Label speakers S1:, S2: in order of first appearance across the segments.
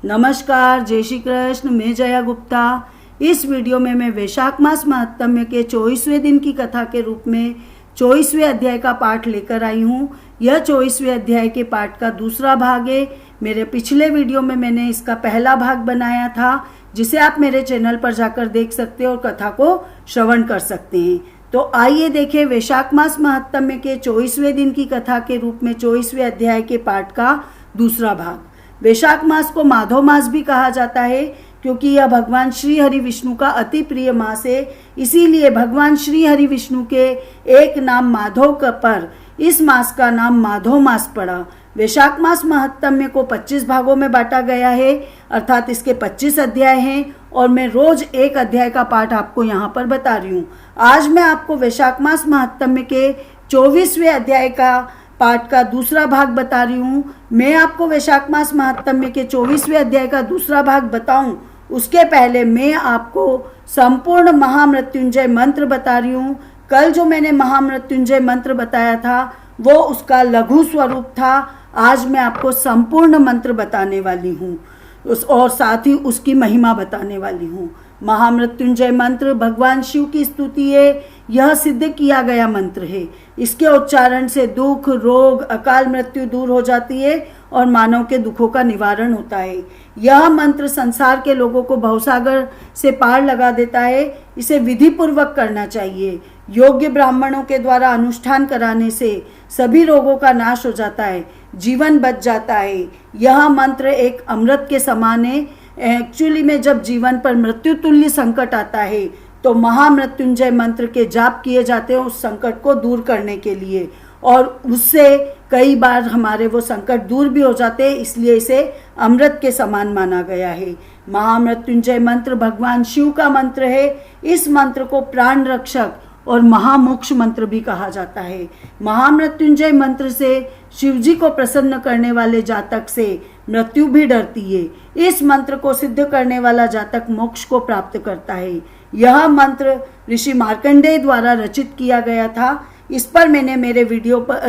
S1: नमस्कार, जय श्री कृष्ण। मैं जया गुप्ता। इस वीडियो में मैं वैशाख मास महात्म्य के 24वें दिन की कथा के रूप में 24वें अध्याय का पाठ लेकर आई हूँ। यह 24वें अध्याय के पाठ का दूसरा भाग है। मेरे पिछले वीडियो में मैंने इसका पहला भाग बनाया था, जिसे आप मेरे चैनल पर जाकर देख सकते हैं और कथा को श्रवण कर सकते हैं। तो आइए देखें वैशाख मास महात्म्य के 24वें दिन की कथा के रूप में 24वें अध्याय के पाठ का दूसरा भाग। वैशाख मास को माधव मास भी कहा जाता है, क्योंकि यह भगवान श्री हरि विष्णु का अति प्रिय मास है। इसीलिए भगवान श्री हरि विष्णु के एक नाम माधव पर इस मास का नाम माधव मास पड़ा। वैशाख मास महात्म्य को 25 भागों में बांटा गया है, अर्थात इसके 25 अध्याय हैं और मैं रोज एक अध्याय का पाठ आपको यहाँ पर बता रही हूँ। आज मैं आपको वैशाख मास महात्म्य के 24वें अध्याय का पाठ का दूसरा भाग बता रही हूँ। मैं आपको वैशाख मास महात्म्य के 24वें अध्याय का दूसरा भाग बताऊं, उसके पहले मैं आपको संपूर्ण महामृत्युंजय मंत्र बता रही हूँ। कल जो मैंने महामृत्युंजय मंत्र बताया था वो उसका लघु स्वरूप था। आज मैं आपको संपूर्ण मंत्र बताने वाली हूँ और साथ ही उसकी महिमा बताने वाली हूँ। महामृत्युंजय मंत्र भगवान शिव की स्तुति है। यह सिद्ध किया गया मंत्र है। इसके उच्चारण से दुख, रोग, अकाल मृत्यु दूर हो जाती है और मानव के दुखों का निवारण होता है। यह मंत्र संसार के लोगों को भवसागर से पार लगा देता है। इसे विधि पूर्वक करना चाहिए। योग्य ब्राह्मणों के द्वारा अनुष्ठान कराने से सभी रोगों का नाश हो जाता है, जीवन बच जाता है। यह मंत्र एक अमृत के समान है। एक्चुअली में जब जीवन पर मृत्यु तुल्य संकट आता है तो महामृत्युंजय मंत्र के जाप किए जाते हैं उस संकट को दूर करने के लिए, और उससे कई बार हमारे वो संकट दूर भी हो जाते हैं। इसलिए इसे अमृत के समान माना गया है। महामृत्युंजय मंत्र भगवान शिव का मंत्र है। इस मंत्र को प्राण रक्षक और महामोक्ष मंत्र भी कहा जाता है। महामृत्युंजय मंत्र से शिवजी को प्रसन्न करने वाले जातक से मृत्यु भी डरती है। इस मंत्र को सिद्ध करने वाला जातक मोक्ष को प्राप्त करता है। यह मंत्र ऋषि मार्कंडेय द्वारा रचित किया गया था। इस पर मैंने मेरे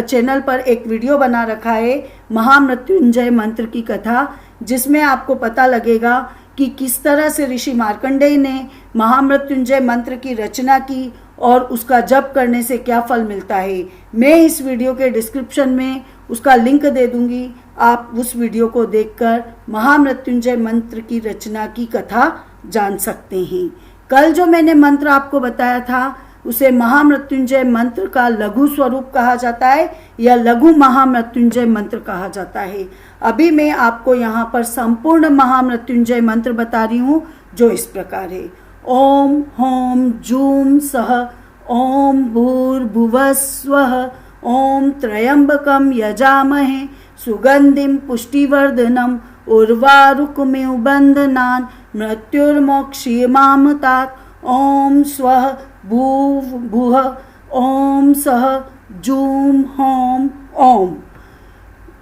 S1: चैनल पर एक वीडियो बना रखा है, महामृत्युंजय मंत्र की कथा, जिसमें आपको पता लगेगा कि किस तरह से ऋषि मार्कंडेय ने महामृत्युंजय मंत्र की रचना की और उसका जप करने से क्या फल मिलता है। मैं इस वीडियो के डिस्क्रिप्शन में उसका लिंक दे दूंगी। आप उस वीडियो को देखकर महामृत्युंजय मंत्र की रचना की कथा जान सकते हैं। कल जो मैंने मंत्र आपको बताया था उसे महामृत्युंजय मंत्र का लघु स्वरूप कहा जाता है या लघु महामृत्युंजय मंत्र कहा जाता है। अभी मैं आपको यहाँ पर संपूर्ण महामृत्युंजय मंत्र बता रही हूँ, जो इस प्रकार है। ओम होम जूम सह ओम भूर्भुवः स्वः ओम त्र्यंबकम यजामहे सुगंधिम पुष्टिवर्धनम उर्वारुकमिव बंधनान् मृत्युर्मोक्षयेमामतात् ओम स्वः भूव भुः ओम सह जूम होम ओम।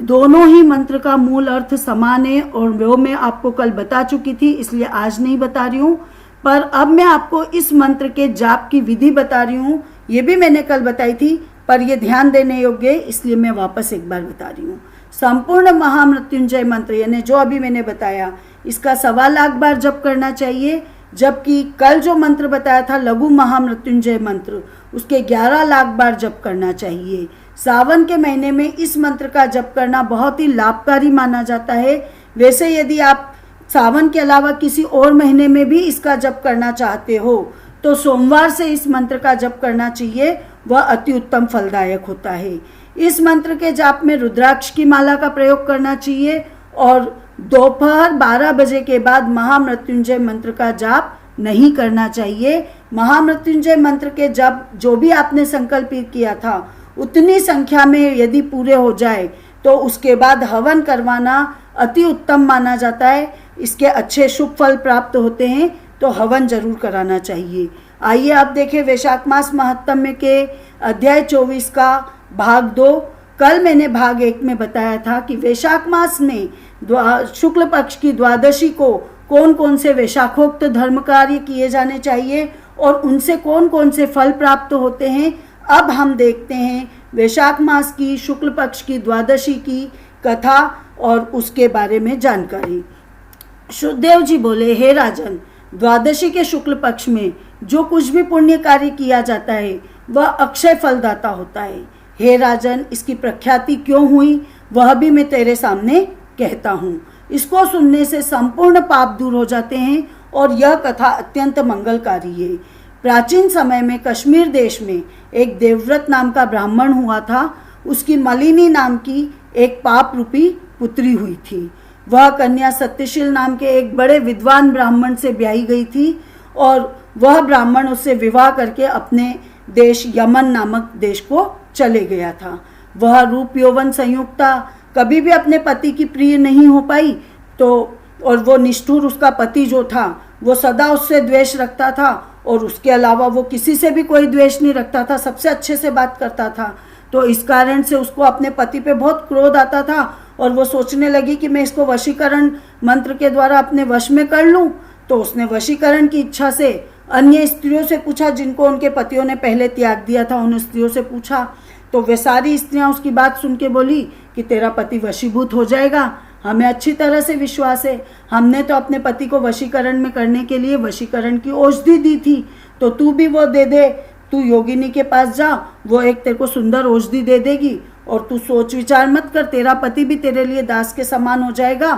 S1: दोनों ही मंत्र का मूल अर्थ समान है और वो मैं आपको कल बता चुकी थी, इसलिए आज नहीं बता रही हूँ। पर अब मैं आपको इस मंत्र के जाप की विधि बता रही हूँ। ये भी मैंने कल बताई थी, पर ये ध्यान देने योग्य है, इसलिए मैं वापस एक बार बता रही हूँ। संपूर्ण महामृत्युंजय मंत्र यानी जो अभी मैंने बताया, इसका 1.25 लाख बार जप करना चाहिए, जबकि कल जो मंत्र बताया था लघु महामृत्युंजय मंत्र, उसके 11 लाख बार जप करना चाहिए। सावन के महीने में इस मंत्र का जप करना बहुत ही लाभकारी माना जाता है। वैसे यदि आप सावन के अलावा किसी और महीने में भी इसका जप करना चाहते हो तो सोमवार से इस मंत्र का जप करना चाहिए, वह अति उत्तम फलदायक होता है। इस मंत्र के जाप में रुद्राक्ष की माला का प्रयोग करना चाहिए और दोपहर 12 बजे के बाद महामृत्युंजय मंत्र का जाप नहीं करना चाहिए। महामृत्युंजय मंत्र के जप जो भी आपने संकल्पित किया था उतनी संख्या में यदि पूरे हो जाए तो उसके बाद हवन करवाना अति उत्तम माना जाता है। इसके अच्छे शुभ फल प्राप्त होते हैं, तो हवन जरूर कराना चाहिए। आइए आप देखें वैशाख मास महात्म्य के अध्याय 24 का भाग 2। कल मैंने भाग 1 में बताया था कि वैशाख मास में शुक्ल पक्ष की द्वादशी को कौन कौन से वैशाखोक्त धर्म कार्य किए जाने चाहिए और उनसे कौन कौन से फल प्राप्त होते हैं। अब हम देखते हैं वैशाख मास की शुक्ल पक्ष की द्वादशी की कथा और उसके बारे में जानकारी। सुखदेव जी बोले, हे राजन, द्वादशी के शुक्ल पक्ष में जो कुछ भी पुण्य कार्य किया जाता है वह अक्षय फलदाता होता है। हे राजन, इसकी प्रख्याति क्यों हुई वह भी मैं तेरे सामने कहता हूँ। इसको सुनने से संपूर्ण पाप दूर हो जाते हैं और यह कथा अत्यंत मंगलकारी है। प्राचीन समय में कश्मीर देश में एक देवव्रत नाम का ब्राह्मण हुआ था। उसकी मलिनी नाम की एक पाप रूपी पुत्री हुई थी। वह कन्या सत्यशील नाम के एक बड़े विद्वान ब्राह्मण से ब्याही गई थी और वह ब्राह्मण उससे विवाह करके अपने देश यमन नामक देश को चले गया था। वह रूप यौवन संयुक्ता कभी भी अपने पति की प्रिय नहीं हो पाई, तो और वो निष्ठुर उसका पति जो था वो सदा उससे द्वेष रखता था और उसके अलावा वो किसी से भी कोई द्वेष नहीं रखता था, सबसे अच्छे से बात करता था। तो इस कारण से उसको अपने पति पे बहुत क्रोध आता था और वो सोचने लगी कि मैं इसको वशीकरण मंत्र के द्वारा अपने वश में कर लूं। तो उसने वशीकरण की इच्छा से अन्य स्त्रियों से पूछा जिनको उनके पतियों ने पहले त्याग दिया था, उन स्त्रियों से पूछा। तो वे सारी स्त्रियां उसकी बात सुन के बोली कि तेरा पति वशीभूत हो जाएगा, हमें अच्छी तरह से विश्वास है। हमने तो अपने पति को वशीकरण में करने के लिए वशीकरण की औषधि दी थी, तो तू भी वो दे दे। तू योगिनी के पास जा, वो एक तेरे को सुंदर औषधि दे देगी और तू सोच विचार मत कर, तेरा पति भी तेरे लिए दास के समान हो जाएगा।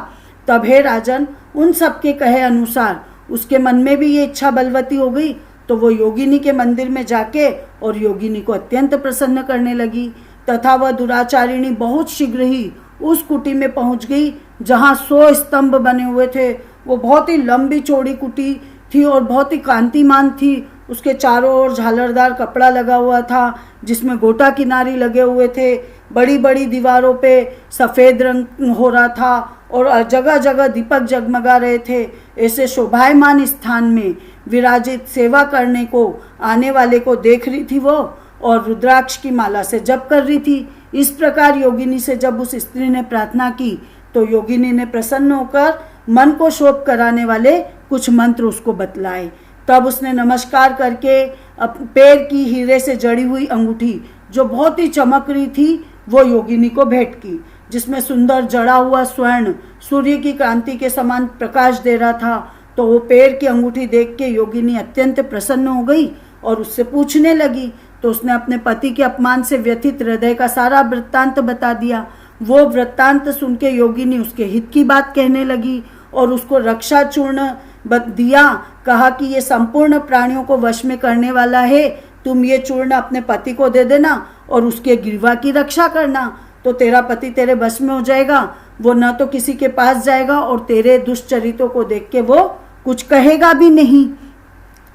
S1: तब हे राजन, उन सब के कहे अनुसार उसके मन में भी ये इच्छा बलवती हो गई। तो वो योगिनी के मंदिर में जाके और योगिनी को अत्यंत प्रसन्न करने लगी तथा वह दुराचारिणी बहुत शीघ्र ही उस कुटी में पहुंच गई जहां 100 स्तंभ बने हुए थे। वो बहुत ही लंबी चौड़ी कुटी थी और बहुत ही कांतिमान थी। उसके चारों ओर झालरदार कपड़ा लगा हुआ था जिसमें गोटा किनारी लगे हुए थे। बड़ी बड़ी दीवारों पे सफ़ेद रंग हो रहा था और जगह जगह दीपक जगमगा रहे थे। ऐसे शोभायमान स्थान में विराजित सेवा करने को आने वाले को देख रही थी वो और रुद्राक्ष की माला से जप कर रही थी। इस प्रकार योगिनी से जब उस स्त्री ने प्रार्थना की तो योगिनी ने प्रसन्न होकर मन को शोभ कराने वाले कुछ मंत्र उसको बतलाए। तब उसने नमस्कार करके पैर की हीरे से जड़ी हुई अंगूठी जो बहुत ही चमक रही थी वो योगिनी को भेंट की, जिसमें सुंदर जड़ा हुआ स्वर्ण सूर्य की कांति के समान प्रकाश दे रहा था। तो वो पैर की अंगूठी देख के योगिनी अत्यंत प्रसन्न हो गई और उससे पूछने लगी। तो उसने अपने पति के अपमान से व्यथित हृदय का सारा वृत्तांत बता दिया। वो वृत्तांत सुन के योगिनी उसके हित की बात कहने लगी और उसको रक्षा चूर्ण दिया। कहा कि ये संपूर्ण प्राणियों को वश में करने वाला है, तुम ये चूर्ण अपने पति को दे देना और उसके ग्रीवा की रक्षा करना, तो तेरा पति तेरे बस में हो जाएगा। वो न तो किसी के पास जाएगा और तेरे दुष्चरित्रों को देख के वो कुछ कहेगा भी नहीं।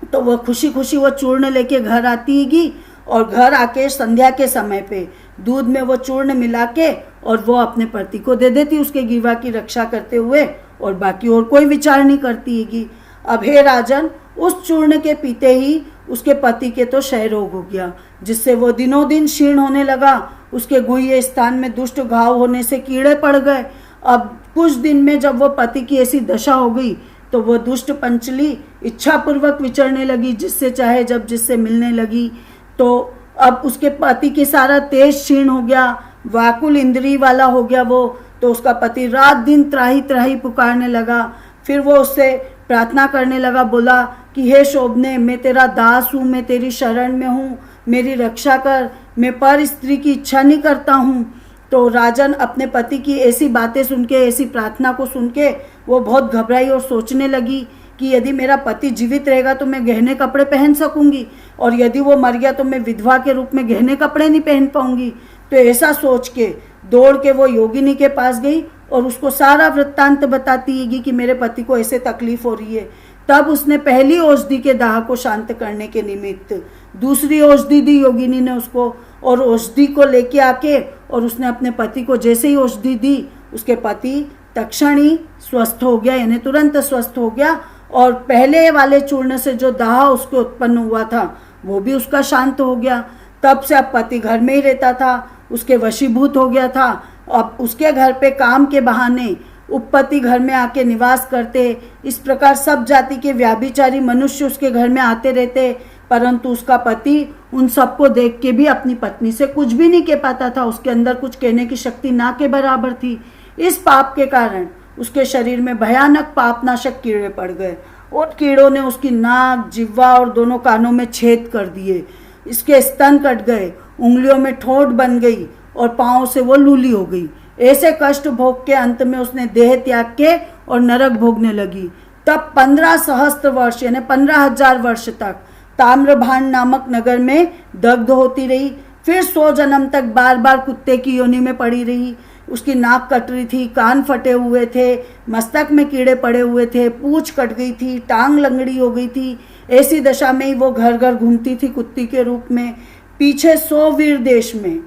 S1: तो वह खुशी खुशी वो चूर्ण लेके घर आती हैगी और घर आके संध्या के समय पे दूध में वो चूर्ण मिला के और वो अपने पति को दे देती उसके ग्रीवा की रक्षा करते हुए और बाकी और कोई विचार नहीं करती हैगी। अब हे राजन, उस चूर्ण के पीते ही उसके पति के तो क्षय रोग हो गया, जिससे वो दिनों दिन क्षीण होने लगा। उसके गुह्य स्थान में दुष्ट घाव होने से कीड़े पड़ गए। अब कुछ दिन में जब वो पति की ऐसी दशा हो गई तो वो दुष्ट पंचली इच्छापूर्वक विचरने लगी, जिससे चाहे जब जिससे मिलने लगी। तो अब उसके पति की सारा तेज क्षीण हो गया, व्याकुल इंद्रिय वाला हो गया वो। तो उसका पति रात दिन त्राही त्राही पुकारने लगा। फिर वो उससे प्रार्थना करने लगा, बोला कि हे शोभने, मैं तेरा दास हूँ, मैं तेरी शरण में हूँ, मेरी रक्षा कर, मैं पर स्त्री की इच्छा नहीं करता हूँ। तो राजन अपने पति की ऐसी बातें सुन के, ऐसी प्रार्थना को सुन के वो बहुत घबराई और सोचने लगी कि यदि मेरा पति जीवित रहेगा तो मैं गहने कपड़े पहन सकूंगी और यदि वो मर गया तो मैं विधवा के रूप में गहने कपड़े नहीं पहन पाऊंगी। तो ऐसा सोच के दौड़ के वो योगिनी के पास गई और उसको सारा वृत्तांत बताती है कि मेरे पति को ऐसे तकलीफ हो रही है। तब उसने पहली औषधि के दाह को शांत करने के निमित्त दूसरी औषधि दी योगिनी ने उसको, और औषधि को लेके आके और उसने अपने पति को जैसे ही औषधि दी उसके पति तत्क्षण ही स्वस्थ हो गया, यानी तुरंत स्वस्थ हो गया। और पहले वाले चूर्ण से जो दाह उसको उत्पन्न हुआ था वो भी उसका शांत हो गया। तब से अब पति घर में ही रहता था, उसके वशीभूत हो गया था। अब उसके घर पे काम के बहाने उपपति घर में आके निवास करते। इस प्रकार सब जाति के व्याभिचारी मनुष्य उसके घर में आते रहते, परंतु उसका पति उन सबको देख के भी अपनी पत्नी से कुछ भी नहीं कह पाता था। उसके अंदर कुछ कहने की शक्ति ना के बराबर थी। इस पाप के कारण उसके शरीर में भयानक पापनाशक कीड़े पड़ गए। उन कीड़ों ने उसकी नाक, जिह्वा और दोनों कानों में छेद कर दिए। इसके स्तन कट गए, उंगलियों में ठोंठ बन गई और पाँव से वो लूली हो गई। ऐसे कष्ट भोग के अंत में उसने देह त्याग के और नरक भोगने लगी। तब 15 सहस्त्र वर्ष यानी 15,000 वर्ष तक ताम्रभान नामक नगर में दग्ध होती रही। फिर 100 जन्म तक बार बार कुत्ते की योनि में पड़ी रही। उसकी नाक कट रही थी, कान फटे हुए थे, मस्तक में कीड़े पड़े हुए थे, पूंछ कट गई थी, टांग लंगड़ी हो गई थी। ऐसी दशा में ही वो घर घर घूमती थी कुत्ती के रूप में। पीछे 100 वीर देश में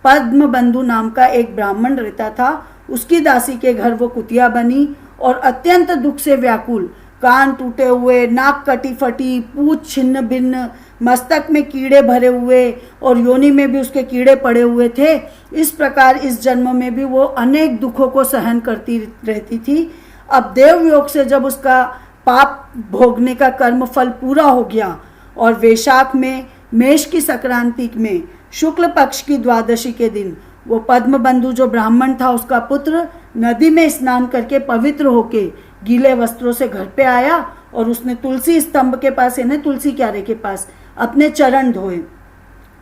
S1: पद्म बंधु नाम का एक ब्राह्मण रहता था। उसकी दासी के घर वो कुतिया बनी और अत्यंत दुख से व्याकुल, कान टूटे हुए, नाक कटी फटी, पूंछ छिन्न भिन्न, मस्तक में कीड़े भरे हुए और योनि में भी उसके कीड़े पड़े हुए थे। इस प्रकार इस जन्म में भी वो अनेक दुखों को सहन करती रहती थी। अब देवयोग से जब उसका पाप भोगने का कर्म फल पूरा हो गया और वैशाख में मेष की संक्रांति में शुक्ल पक्ष की द्वादशी के दिन वो पद्म बंधु जो ब्राह्मण था उसका पुत्र नदी में स्नान करके पवित्र होके गीले वस्त्रों से घर पे आया और उसने तुलसी स्तंभ के पास यानी तुलसी क्यारे के पास अपने चरण धोए।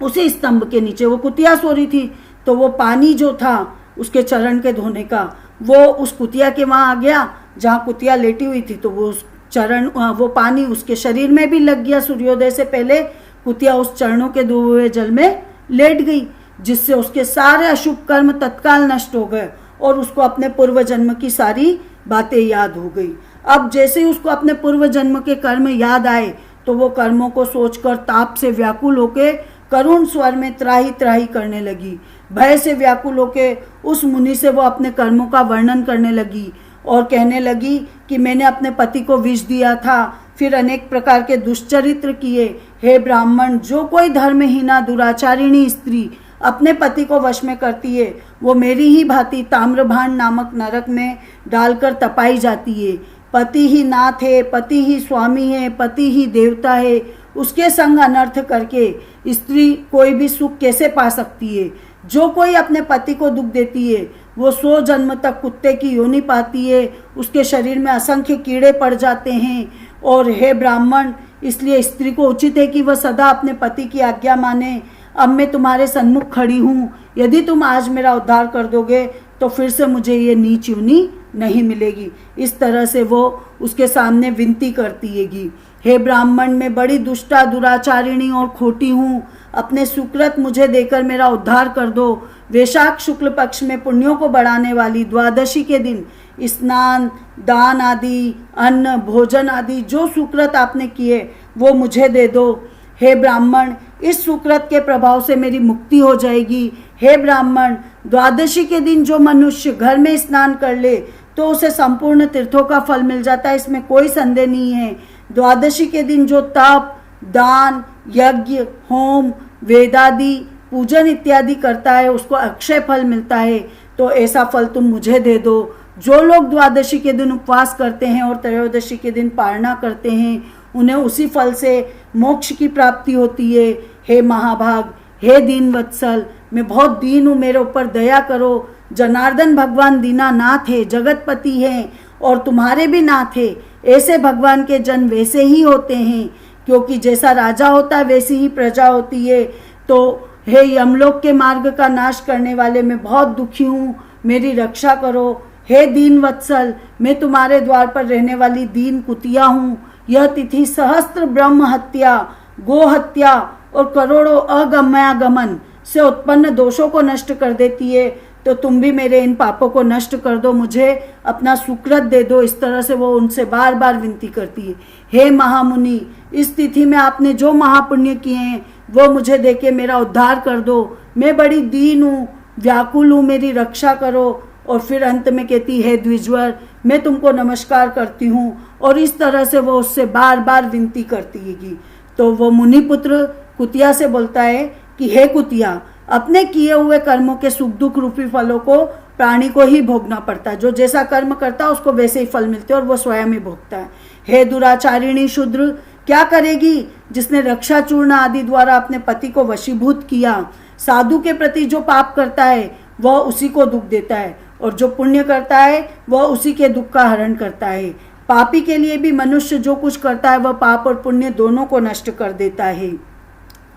S1: उसी स्तंभ के नीचे वो कुतिया सो रही थी, तो वो पानी जो था उसके चरण के धोने का वो उस कुतिया के वहाँ आ गया जहाँ कुतिया लेटी हुई थी। तो वो पानी उसके शरीर में भी लग गया। सूर्योदय से पहले कुतिया उस चरणों के धोए हुए जल में लेट गई, जिससे उसके सारे अशुभ कर्म तत्काल नष्ट हो गए और उसको अपने पूर्व जन्म की सारी बातें याद हो गई। अब जैसे ही उसको अपने पूर्व जन्म के कर्म याद आए तो वो कर्मों को सोचकर ताप से व्याकुल होके करुण स्वर में त्राही त्राही करने लगी। भय से व्याकुल होके उस मुनि से वो अपने कर्मों का वर्णन करने लगी और कहने लगी कि मैंने अपने पति को विष दिया था, फिर अनेक प्रकार के दुष्चरित्र किए। हे ब्राह्मण, जो कोई धर्महीना दुराचारिणी स्त्री अपने पति को वश में करती है वो मेरी ही भांति ताम्रभान नामक नरक में डालकर तपाई जाती है। पति ही नाथ है, पति ही स्वामी है, पति ही देवता है। उसके संग अनर्थ करके स्त्री कोई भी सुख कैसे पा सकती है। जो कोई अपने पति को दुख देती है वो 100 जन्म तक कुत्ते की योनि पाती है, उसके शरीर में असंख्य कीड़े पड़ जाते हैं। और हे ब्राह्मण, इसलिए स्त्री को उचित है कि वह सदा अपने पति की आज्ञा माने। अब मैं तुम्हारे सन्मुख खड़ी हूँ, यदि तुम आज मेरा उद्धार कर दोगे तो फिर से मुझे ये नीच योनि नहीं मिलेगी। इस तरह से वो उसके सामने विनती करती हैगी। हे ब्राह्मण, मैं बड़ी दुष्टा दुराचारिणी और खोटी हूँ, अपने सुकृत मुझे देकर मेरा उद्धार कर दो। वैशाख शुक्ल पक्ष में पुण्यों को बढ़ाने वाली द्वादशी के दिन स्नान, दान आदि, अन्न, भोजन आदि जो सुकृत आपने किए वो मुझे दे दो। हे ब्राह्मण, इस सुकृत के प्रभाव से मेरी मुक्ति हो जाएगी। हे ब्राह्मण, द्वादशी के दिन जो मनुष्य घर में स्नान कर ले तो उसे संपूर्ण तीर्थों का फल मिल जाता है, इसमें कोई संदेह नहीं है। द्वादशी के दिन जो तप, दान, यज्ञ, होम, वेदादि, पूजन इत्यादि करता है उसको अक्षय फल मिलता है। तो ऐसा फल तुम मुझे दे दो। जो लोग द्वादशी के दिन उपवास करते हैं और त्रयोदशी के दिन पारणा करते हैं उन्हें उसी फल से मोक्ष की प्राप्ति होती है। हे महाभाग, हे दीन वत्सल, मैं बहुत दीन हूँ, मेरे ऊपर दया करो। जनार्दन भगवान दीनानाथ है, जगतपति हैं और तुम्हारे भी नाथ है। ऐसे भगवान के जन वैसे ही होते हैं, क्योंकि जैसा राजा होता है वैसी ही प्रजा होती है। तो हे यमलोक के मार्ग का नाश करने वाले, मैं बहुत दुखी हूँ, मेरी रक्षा करो। हे दीन वत्सल, मैं तुम्हारे द्वार पर रहने वाली दीन कुतिया हूँ। यह तिथि सहस्त्र ब्रह्म हत्या, गो हत्या और करोड़ों अगम्यागमन से उत्पन्न दोषों को नष्ट कर देती है। तो तुम भी मेरे इन पापों को नष्ट कर दो, मुझे अपना सुकृत दे दो। इस तरह से वो उनसे बार बार विनती करती है। हे महामुनि, इस तिथि में आपने जो महापुण्य किए हैं वो मुझे देके मेरा उद्धार कर दो। मैं बड़ी दीन हूँ, व्याकुल हूँ, मेरी रक्षा करो। और फिर अंत में कहती है, द्विजवर, मैं तुमको नमस्कार करती हूँ। और इस तरह से वो उससे बार बार विनती करती है। तो वो मुनिपुत्र कुतिया से बोलता है कि हे कुतिया, अपने किए हुए कर्मों के सुख दुख रूपी फलों को प्राणी को ही भोगना पड़ता है। जो जैसा कर्म करता है उसको वैसे ही फल मिलते हैं और वो स्वयं ही भोगता है। हे दुराचारिणी शूद्र, क्या करेगी जिसने रक्षा चूर्ण आदि द्वारा अपने पति को वशीभूत किया। साधु के प्रति जो पाप करता है वह उसी को दुख देता है और जो पुण्य करता है वह उसी के दुख का हरण करता है। पापी के लिए भी मनुष्य जो कुछ करता है वह पाप और पुण्य दोनों को नष्ट कर देता है।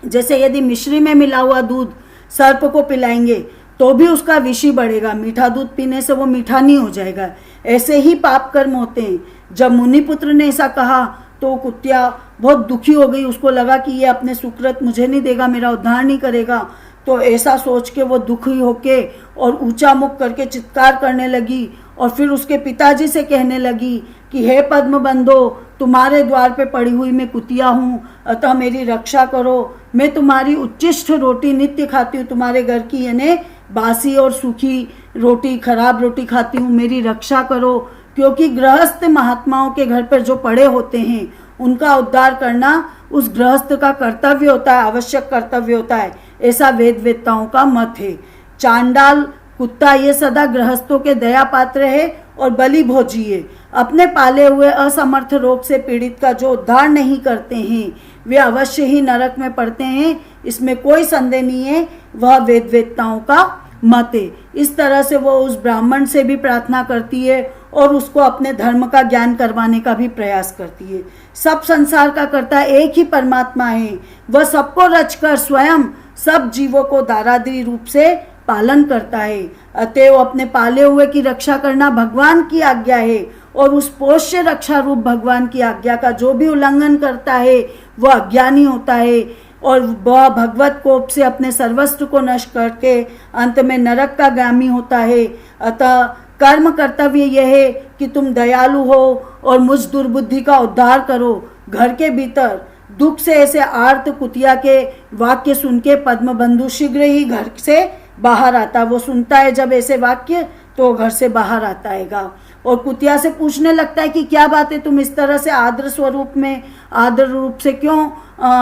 S1: जैसे यदि मिश्री में मिला हुआ दूध सर्प को पिलाएंगे तो भी उसका विष ही बढ़ेगा, मीठा दूध पीने से वो मीठा नहीं हो जाएगा। ऐसे ही पाप कर्म होते हैं। जब मुनिपुत्र ने ऐसा कहा तो कुतिया बहुत दुखी हो गई, उसको लगा कि ये अपने सुकृत मुझे नहीं देगा, मेरा उद्धार नहीं करेगा। तो ऐसा सोच के वो दुखी होके और ऊंचा मुख करके चित्कार करने लगी और फिर उसके पिताजी से कहने लगी कि हे पद्म बंधो, तुम्हारे द्वार पे पड़ी हुई मैं कुतिया हूँ, अतः मेरी रक्षा करो। मैं तुम्हारी उच्चिष्ट रोटी नित्य खाती हूँ, तुम्हारे घर की यानी बासी और सूखी रोटी, खराब रोटी खाती हूँ, मेरी रक्षा करो। क्योंकि गृहस्थ महात्माओं के घर पर जो पड़े होते हैं उनका उद्धार करना उस गृहस्थ का कर्तव्य होता है, आवश्यक कर्तव्य होता है, ऐसा वेद वेत्ताओं का मत है। चांडाल कुत्ता ये सदा गृहस्थों के दया पात्र है और बलि भोजी है। अपने पाले हुए असमर्थ रोग से पीड़ित का जो उद्धार नहीं करते हैं वे अवश्य ही नरक में पड़ते हैं, इसमें कोई संदेह नहीं है। वह वेद वेत्ताओं का मत है। इस तरह से वो उस ब्राह्मण से भी प्रार्थना करती है और उसको अपने धर्म का ज्ञान करवाने का भी प्रयास करती है। सब संसार का कर्ता एक ही परमात्मा है, वह सबको रचकर स्वयं सब जीवों को दारादरी रूप से पालन करता है। अतएव अपने पाले हुए की रक्षा करना भगवान की आज्ञा है और उस पोष्य रक्षा रूप भगवान की आज्ञा का जो भी उल्लंघन करता है वह अज्ञानी होता है और वह भगवत कोप से अपने सर्वस्व को नष्ट करके अंत में नरक का गामी होता है। अतः कर्म कर्तव्य यह है कि तुम दयालु हो और मुझ दुर्बुद्धि का उद्धार करो। घर के भीतर दुख से ऐसे आर्त कुतिया के वाक्य सुन के पद्म बंधु शीघ्र ही घर से बाहर आता। वो सुनता है जब ऐसे वाक्य तो घर से बाहर आता हैगा और कुतिया से पूछने लगता है कि क्या बात है, तुम इस तरह से आदर स्वरूप में आदर रूप से क्यों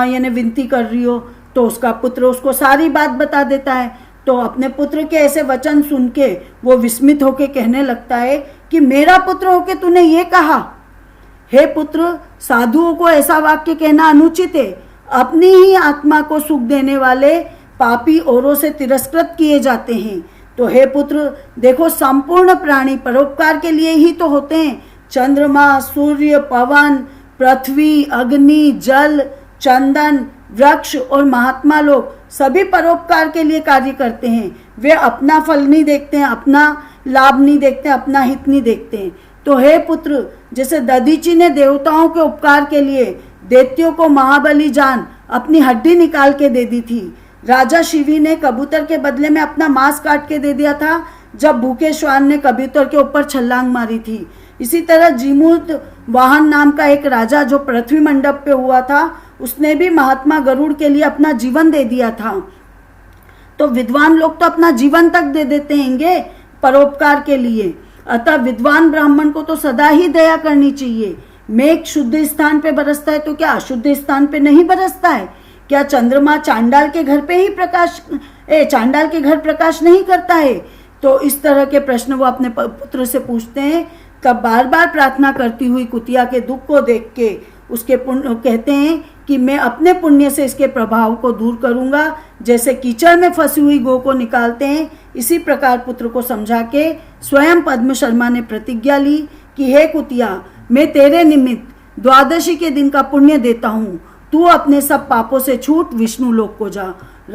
S1: यानी विनती कर रही हो। तो उसका पुत्र उसको सारी बात बता देता है। तो अपने पुत्र के ऐसे वचन सुन के वो विस्मित होके कहने लगता है कि मेरा पुत्र होके तूने ये कहा। हे पुत्र, साधुओं को ऐसा वाक्य कहना अनुचित है। अपनी ही आत्मा को सुख देने वाले पापी औरों से तिरस्कृत किए जाते हैं। तो हे पुत्र देखो, संपूर्ण प्राणी परोपकार के लिए ही तो होते हैं। चंद्रमा, सूर्य, पवन, पृथ्वी, अग्नि, जल, चंदन, वृक्ष और महात्मा लोग सभी परोपकार के लिए कार्य करते हैं। वे अपना फल नहीं देखते हैं, अपना लाभ नहीं देखते हैं, अपना हित नहीं देखते हैं। तो हे पुत्र, जैसे दधीची ने देवताओं के उपकार के लिए दैत्यों को महाबली जान अपनी हड्डी निकाल के दे दी थी, राजा शिवी ने कबूतर के बदले में अपना मांस काट के दे दिया था जब भूखे श्वान ने कबूतर के ऊपर छलांग मारी थी। इसी तरह जीमूत वाहन नाम का एक राजा जो पृथ्वी मंडप पे हुआ था, उसने भी महात्मा गरुड़ के लिए अपना जीवन दे दिया था। तो विद्वान लोग तो अपना जीवन तक दे देते हैंगे परोपकार के लिए। अतः विद्वान ब्राह्मण को तो सदा ही दया करनी चाहिए। मेघ शुद्ध स्थान पे बरसता है तो क्या अशुद्ध स्थान पे नहीं बरसता है? क्या चंद्रमा चांडाल के घर पे ही चांडाल के घर प्रकाश नहीं करता है? तो इस तरह के प्रश्न वो अपने पुत्र से पूछते हैं। तब बार बार प्रार्थना करती हुई कुतिया के दुख को देख के उसके पुण्य कहते हैं कि मैं अपने पुण्य से इसके प्रभाव को दूर करूंगा। जैसे कीचड़ में फंसी हुई गौ को निकालते हैं, इसी प्रकार पुत्र को समझा के स्वयं पद्म शर्मा ने प्रतिज्ञा ली कि हे कुतिया, मैं तेरे निमित्त द्वादशी के दिन का पुण्य देता हूँ, तू अपने सब पापों से छूट विष्णु लोक को जा।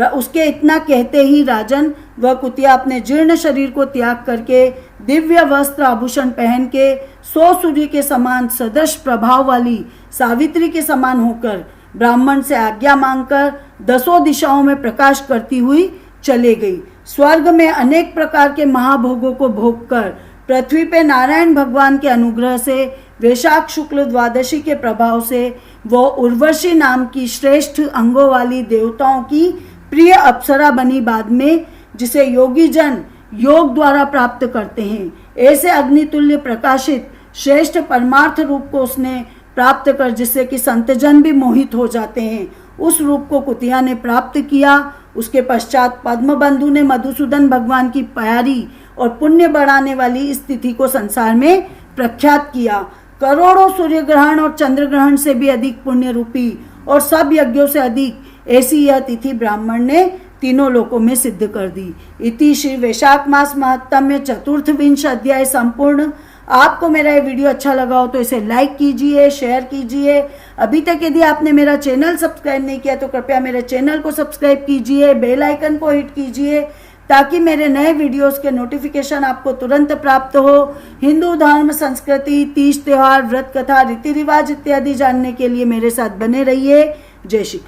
S1: उसके इतना कहते ही राजन वह कुतिया अपने जीर्ण शरीर को त्याग करके दिव्य वस्त्र आभूषण पहन के 100 सूर्य के समान सदृश प्रभाव वाली सावित्री के समान होकर ब्राह्मण से आज्ञा मांगकर 10 दिशाओं में प्रकाश करती हुई चले गई। स्वर्ग में अनेक प्रकार के महाभोगों को भोगकर पृथ्वी पे नारायण भगवान के अनुग्रह से वैशाख शुक्ल द्वादशी के प्रभाव से वो उर्वशी नाम की श्रेष्ठ अंगों वाली देवताओं की प्रिय अप्सरा बनी बाद में, जिसे योगी जन योग द्वारा प्राप्त करते हैं। ऐसे अग्नितुल्य प्रकाशित श्रेष्ठ परमार्थ रूप को उसने प्राप्त कर जिससे कि संतजन भी मोहित हो जाते हैं, उस रूप को कुतिया ने प्राप्त किया। उसके पश्चात पद्म बंधु ने मधुसूदन भगवान की प्यारी और पुण्य बढ़ाने वाली स्थिति को संसार में प्रख्यात किया। करोड़ों सूर्य ग्रहण और चंद्र ग्रहण से भी अधिक पुण्य रूपी और सब यज्ञों से अधिक ऐसी यह तिथि ब्राह्मण ने तीनों लोकों में सिद्ध कर दी। इति श्री वैशाख मास महात्म्य चतुर्थविंश अध्याय संपूर्ण। आपको मेरा ये वीडियो अच्छा लगा हो तो इसे लाइक कीजिए, शेयर कीजिए। अभी तक यदि आपने मेरा चैनल सब्सक्राइब नहीं किया तो कृपया मेरे चैनल को सब्सक्राइब कीजिए, बेल आइकन को हिट कीजिए ताकि मेरे नए वीडियोस के नोटिफिकेशन आपको तुरंत प्राप्त हो। हिंदू धर्म, संस्कृति, तीज त्योहार, व्रत कथा, रीति रिवाज इत्यादि जानने के लिए मेरे साथ बने रहिए। जय श्री कृष्ण।